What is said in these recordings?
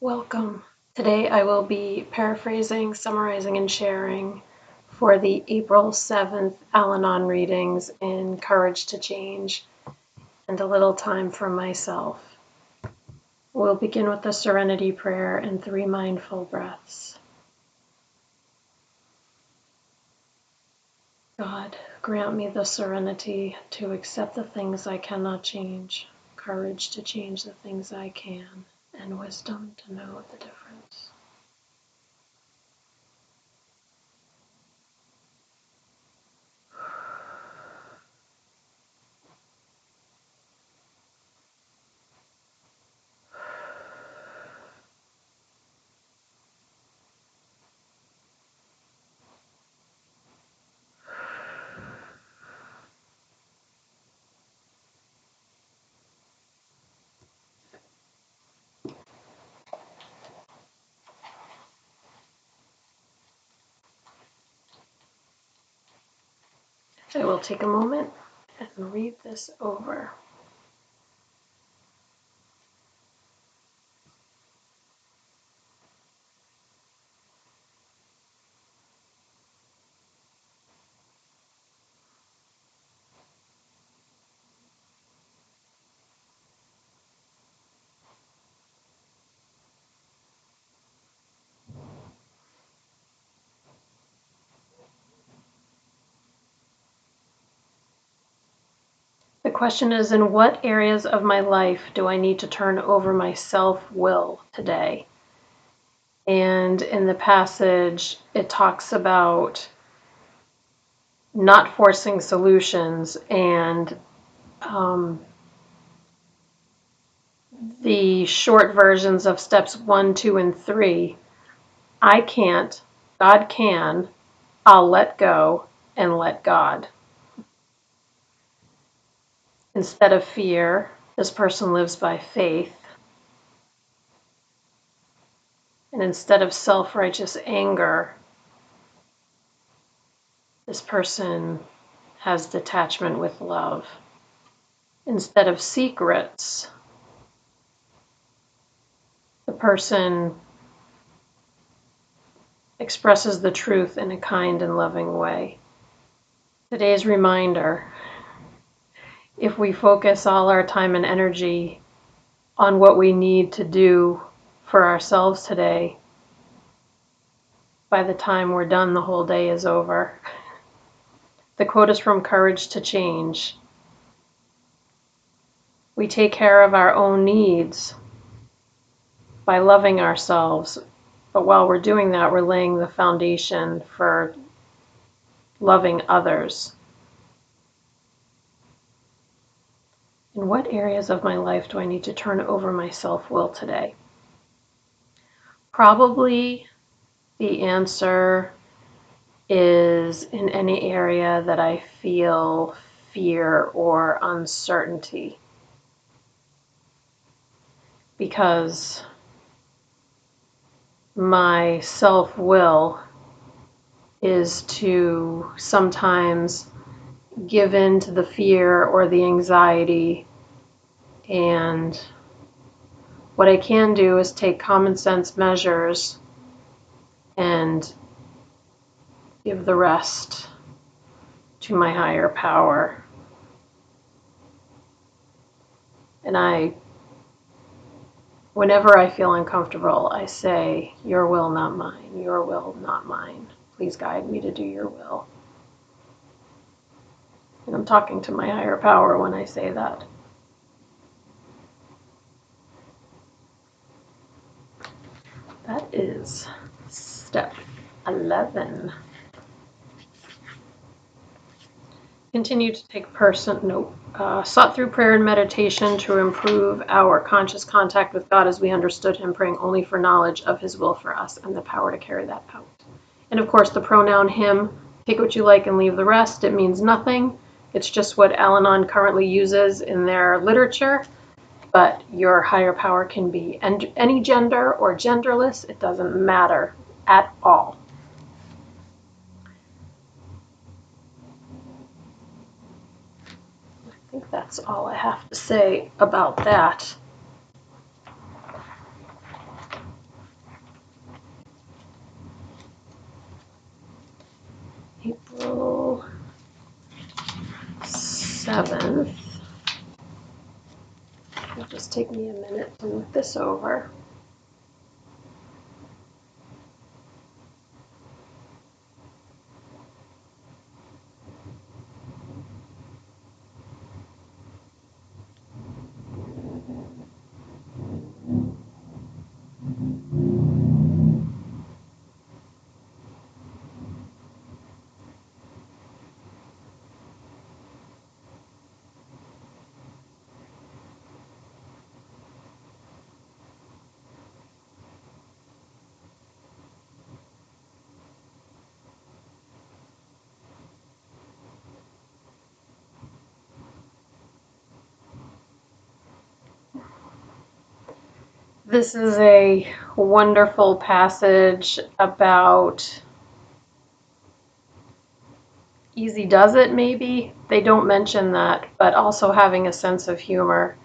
Welcome. Today I will be paraphrasing, summarizing, and sharing for the April 7th Al-Anon readings in Courage to Change and a little time for myself. We'll begin with the Serenity Prayer and 3 mindful breaths. God, grant me the serenity to accept the things I cannot change, courage to change the things I can, and wisdom to know the difference. I will take a moment and read this over. The question is, in what areas of my life do I need to turn over my self-will today? And in the passage, it talks about not forcing solutions and the short versions of steps 1, 2, and 3. I can't, God can, I'll let go and let God. Instead of fear, this person lives by faith. And instead of self-righteous anger, this person has detachment with love. Instead of secrets, the person expresses the truth in a kind and loving way. Today's reminder: if we focus all our time and energy on what we need to do for ourselves today, by the time we're done, the whole day is over. The quote is from Courage to Change. We take care of our own needs by loving ourselves, but while we're doing that, we're laying the foundation for loving others. In what areas of my life do I need to turn over my self-will today? Probably the answer is in any area that I feel fear or uncertainty. Because my self-will is to sometimes give in to the fear or the anxiety, and what I can do is take common sense measures and give the rest to my higher power. And whenever I feel uncomfortable, I say, your will, not mine, your will, not mine. Please guide me to do your will. And I'm talking to my higher power when I say that. That is step 11. Continue to take sought through prayer and meditation to improve our conscious contact with God as we understood Him, praying only for knowledge of His will for us and the power to carry that out. And of course, the pronoun him, take what you like and leave the rest. It means nothing. It's just what Al-Anon currently uses in their literature. But your higher power can be any gender or genderless. It doesn't matter at all. I think that's all I have to say about that. April 7th. It'll just take me a minute to look this over. This is a wonderful passage about easy does it, maybe. They don't mention that, but also having a sense of humor.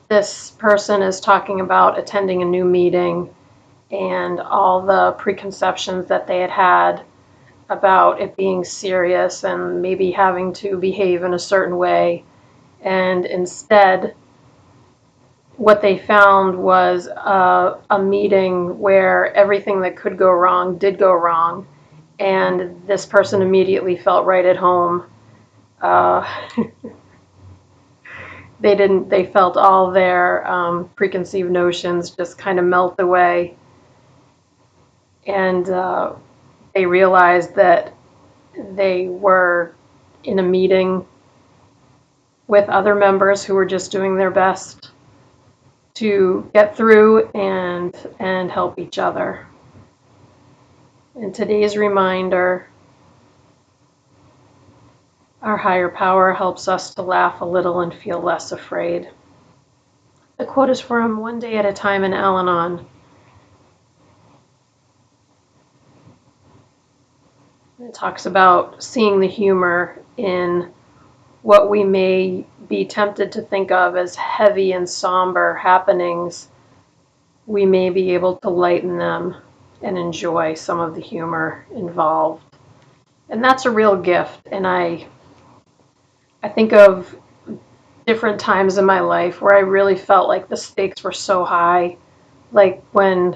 This person is talking about attending a new meeting and all the preconceptions that they had had about it being serious and maybe having to behave in a certain way. And instead, what they found was a meeting where everything that could go wrong did go wrong. And this person immediately felt right at home. Uh, they felt all their preconceived notions just kind of melt away. And they realized that they were in a meeting with other members who were just doing their best to get through and help each other. And today's reminder, our higher power helps us to laugh a little and feel less afraid. The quote is from One Day at a Time in Al-Anon. It talks about seeing the humor in what we may be tempted to think of as heavy and somber happenings. We may be able to lighten them and enjoy some of the humor involved. And that's a real gift. And I think of different times in my life where I really felt like the stakes were so high, like when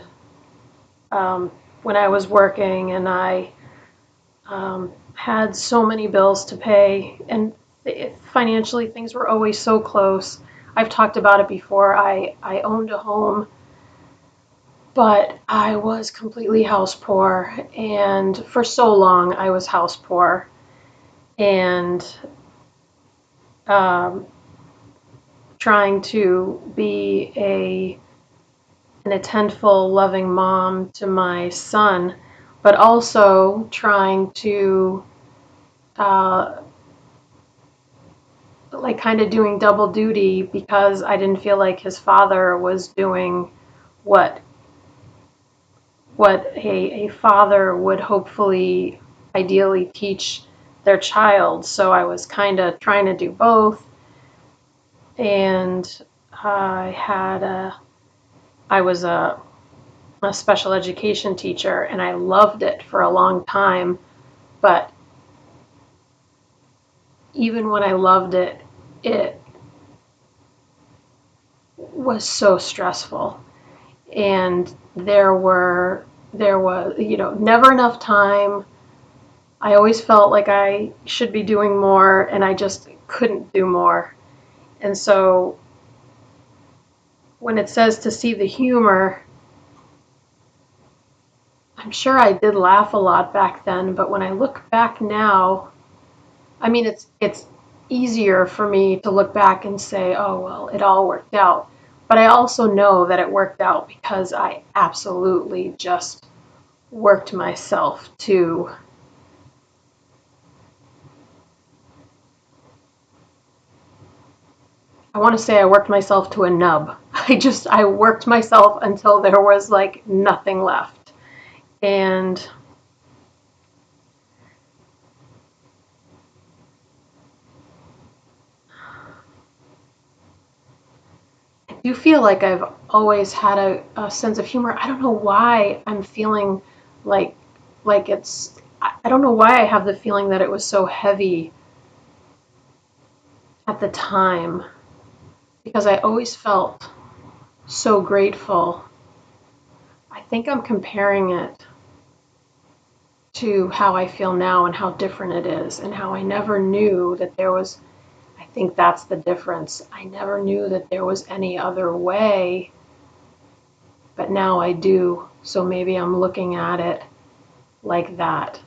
I was working and I had so many bills to pay, and financially things were always so close. I've talked about it before. I owned a home, but I was completely house poor, and for so long I was house poor, and um, trying to be an attentful, loving mom to my son, but also trying to uh, like kind of doing double duty because I didn't feel like his father was doing what a father would hopefully ideally teach their child. So I was kind of trying to do both, and I was a special education teacher, and I loved it for a long time. But even when I loved it, it was so stressful, and there was never enough time. I always felt like I should be doing more, and I just couldn't do more. And so when it says to see the humor, I'm sure I did laugh a lot back then, but when I look back now, I mean, it's easier for me to look back and say, oh, well, it all worked out. But I also know that it worked out because I absolutely just worked myself to I want to say I worked myself to a nub. I worked myself until there was like nothing left. And I do feel like I've always had a sense of humor. I don't know why I'm feeling like like it's I don't know why I have the feeling that it was so heavy at the time, because I always felt so grateful. I think I'm comparing it to how I feel now and how different it is, and how I never knew that there was, I think that's the difference. I never knew that there was any other way, but now I do. So maybe I'm looking at it like that.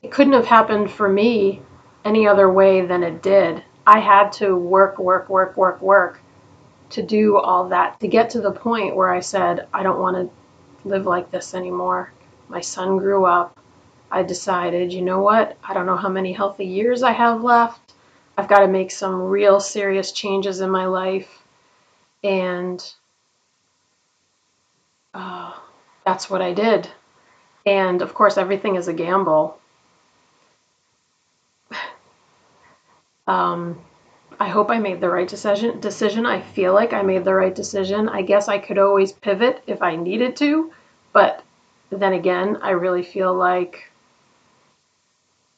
It couldn't have happened for me any other way than it did. I had to work to do all that, to get to the point where I said, I don't want to live like this anymore. My son grew up. I decided, you know what? I don't know how many healthy years I have left. I've got to make some real serious changes in my life. And uh, that's what I did. And of course, everything is a gamble. Um, I hope I made the right decision. I feel like I made the right decision. I guess I could always pivot if I needed to, but then again, I really feel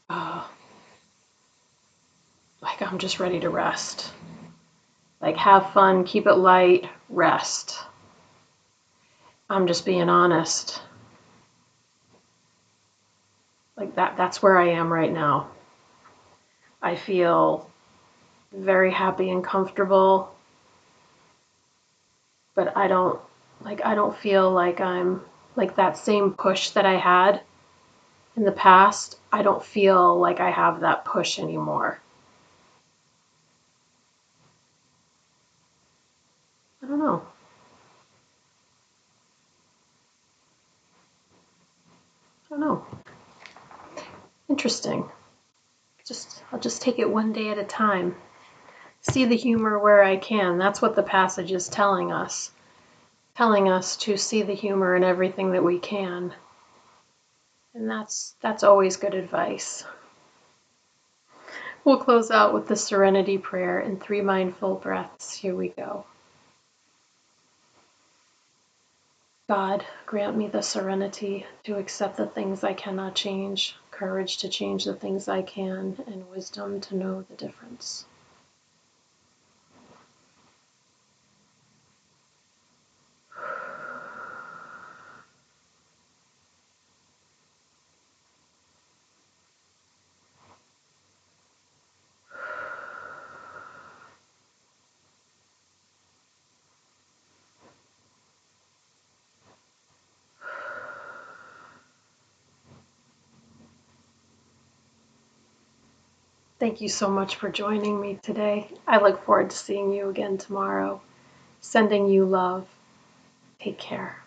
uh, like I'm just ready to rest. Like have fun, keep it light, rest. I'm just being honest. Like that's where I am right now. I feel very happy and comfortable, but I don't feel like I'm like that same push that I had in the past. I don't feel like I have that push anymore. I don't know. I don't know. Interesting. I'll just take it one day at a time. See the humor where I can. That's what the passage is telling us. Telling us to see the humor in everything that we can. And that's always good advice. We'll close out with the serenity prayer in 3 mindful breaths. Here we go. God, grant me the serenity to accept the things I cannot change, courage to change the things I can, and wisdom to know the difference. Thank you so much for joining me today. I look forward to seeing you again tomorrow. Sending you love. Take care.